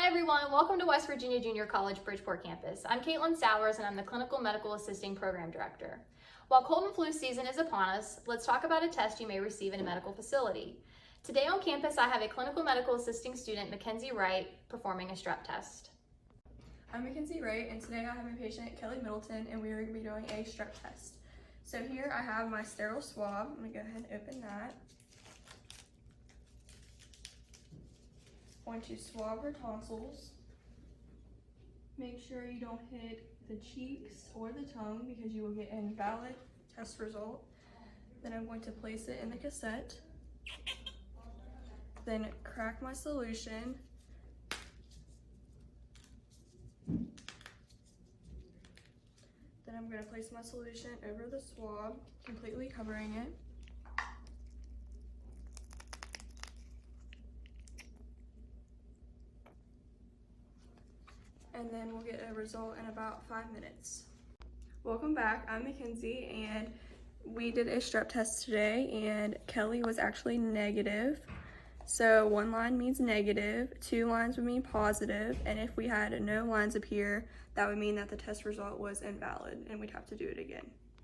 Hi everyone, welcome to West Virginia Junior College Bridgeport campus. I'm Caitlin Syrews and I'm the Clinical Medical Assisting Program Director. While cold and flu season is upon us, let's talk about a test you may receive in a medical facility. Today on campus, I have a Clinical Medical Assisting student, McKenzie Wright, performing a strep test. I'm McKenzie Wright, and today I have my patient, Kelly Middleton, and we are going to be doing a strep test. So here I have my sterile swab. I'm going to go ahead and open that. I'm going to swab her tonsils. Make sure you don't hit the cheeks or the tongue because you will get an invalid test result. Then I'm going to place it in the cassette. Then crack my solution. Then I'm going to place my solution over the swab, completely covering it. And then we'll get a result in about 5 minutes. Welcome back, I'm McKenzie, and we did a strep test today, and Kelly was actually negative. So 1 line means negative, 2 lines would mean positive, and if we had no lines appear, that would mean that the test result was invalid, and we'd have to do it again.